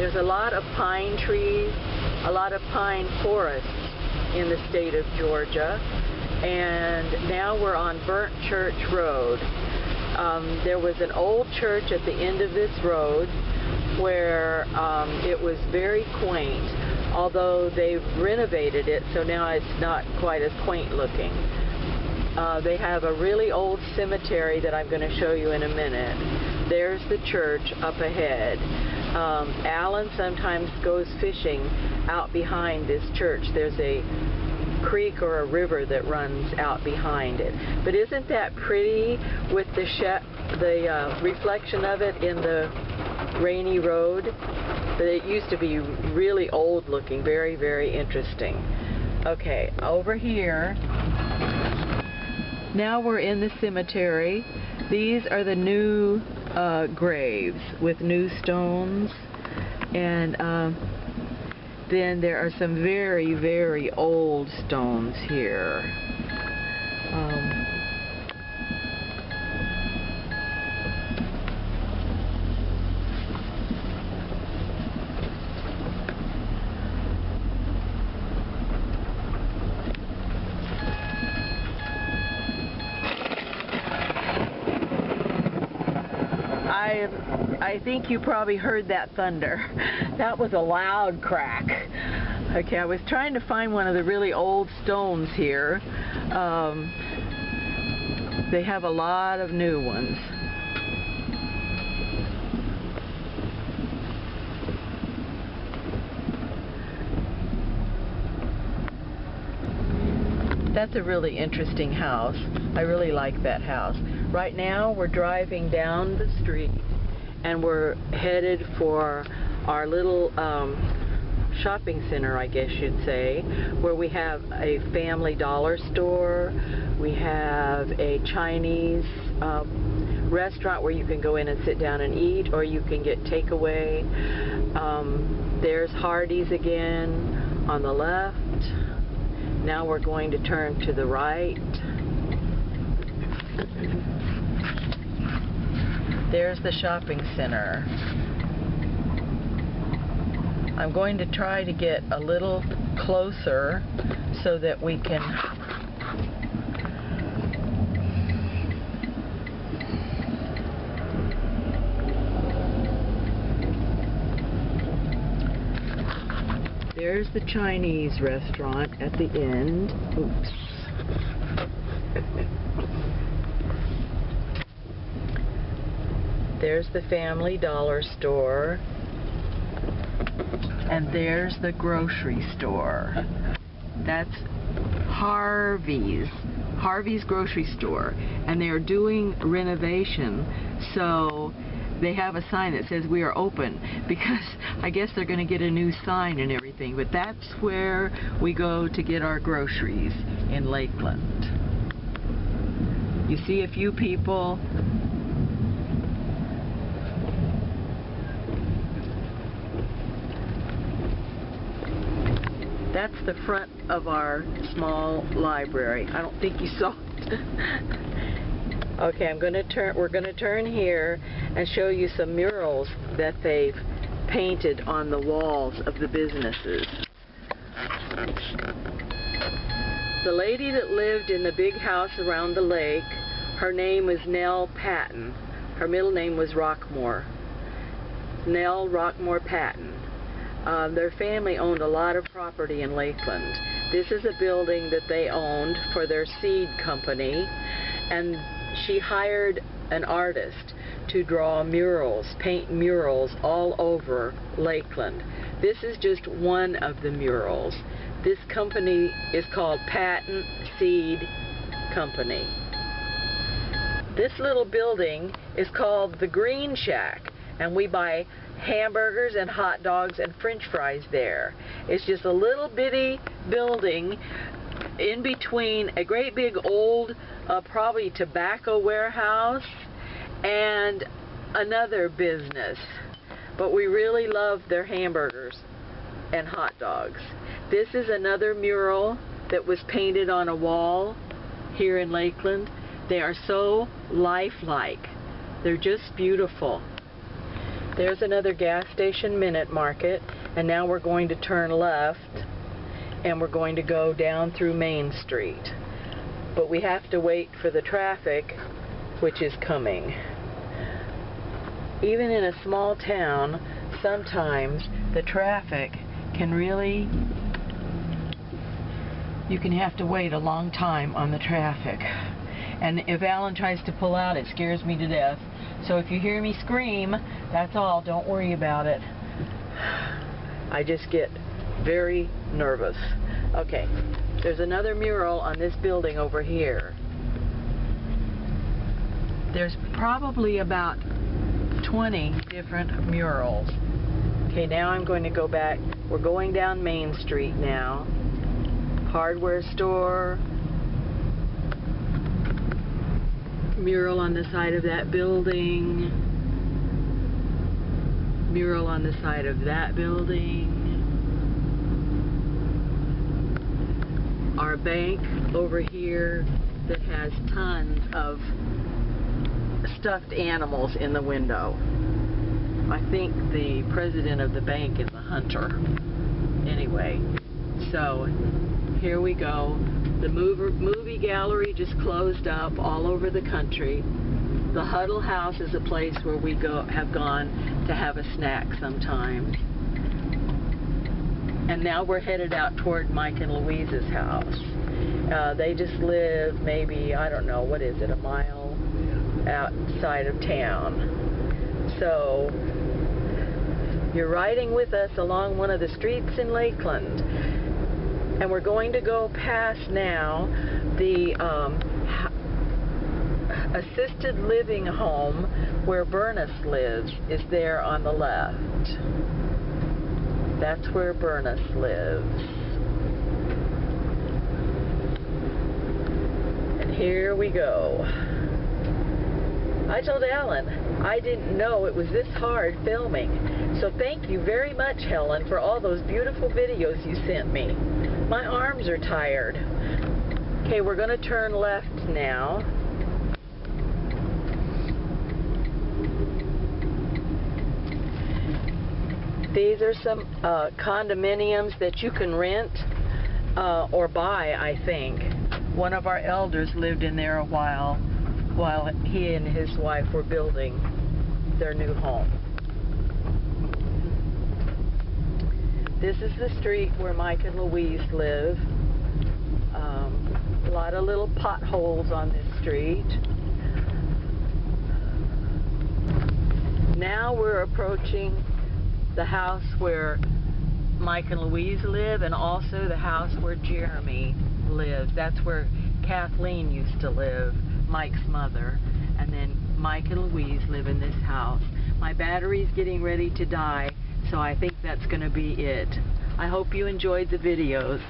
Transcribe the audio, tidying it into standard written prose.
There's a lot of pine trees, a lot of pine forests in the state of Georgia, and now we're on Burnt Church Road. There was an old church at the end of this road where it was very quaint, although they've renovated it, so now it's not quite as quaint looking. They have a really old cemetery that I'm going to show you in a minute. There's the church up ahead. Alan sometimes goes fishing out behind this church. There's a creek or a river that runs out behind it. But isn't that pretty with the reflection of it in the rainy road? But it used to be really old looking, very, very interesting. Okay, over here, now we're in the cemetery. These are the new graves with new stones, and then there are some very, very old stones here. I think you probably heard that thunder. That was a loud crack. Okay, I was trying to find one of the really old stones here. They have a lot of new ones. That's a really interesting house. I really like that house. Right now we're driving down the street and we're headed for our little shopping center, I guess you'd say, where we have a family dollar store. We have a Chinese restaurant where you can go in and sit down and eat, or you can get takeaway. There's Hardee's again on the left. Now we're going to turn to the right. There's the shopping center. I'm going to try to get a little closer so that we can There's the Chinese restaurant at the end. Oops. There's the family dollar store. And there's the grocery store. That's Harvey's grocery store. And they are doing renovation, so they have a sign that says we are open, because I guess they're going to get a new sign and everything. But that's where we go to get our groceries in Lakeland. You see a few people. That's the front of our small library. I don't think you saw it. Okay, we're going to turn here and show you some murals that they've painted on the walls of the businesses. The lady that lived in the big house around the lake, her name was Nell Patton. Her middle name was Rockmore. Nell Rockmore Patton. Their family owned a lot of property in Lakeland. This is a building that they owned for their seed company, and she hired an artist to draw murals, paint murals all over Lakeland. This is just one of the murals. This company is called Patton Seed Company. This little building is called the Green Shack, and we buy hamburgers and hot dogs and french fries there. It's just a little bitty building in between a great big old probably tobacco warehouse and another business. But we really love their hamburgers and hot dogs. This is another mural that was painted on a wall here in Lakeland. They are so lifelike. They're just beautiful. There's another gas station Minute Market, and now we're going to turn left and we're going to go down through Main Street. But we have to wait for the traffic, which is coming. Even in a small town, sometimes the traffic can really, you can have to wait a long time on the traffic. And if Alan tries to pull out, it scares me to death. So if you hear me scream, that's all. Don't worry about it. I just get very nervous. Okay, there's another mural on this building over here. There's probably about 20 different murals. Okay, now I'm going to go back. We're going down Main Street now. Hardware store. Mural on the side of that building. Mural on the side of that building. Our bank over here that has tons of stuffed animals in the window. I think the president of the bank is a hunter. Anyway, so here we go. The movie gallery just closed up all over the country. The Huddle House is a place where we have gone to have a snack sometimes. And now we're headed out toward Mike and Louise's house. They just live maybe, I don't know, what is it, a mile outside of town. So you're riding with us along one of the streets in Lakeland. And we're going to go past now the assisted living home where Bernice lives is there on the left. That's where Bernice lives. And here we go. I told Alan I didn't know it was this hard filming. So thank you very much, Helen, for all those beautiful videos you sent me. My arms are tired. Okay, we're going to turn left now. These are some condominiums that you can rent or buy, I think. One of our elders lived in there a while he and his wife were building their new home. This is the street where Mike and Louise live. A lot of little potholes on this street. Now we're approaching the house where Mike and Louise live, and also the house where Jeremy lives. That's where Kathleen used to live, Mike's mother. And then Mike and Louise live in this house. My battery's getting ready to die, so I think that's going to be it. I hope you enjoyed the videos.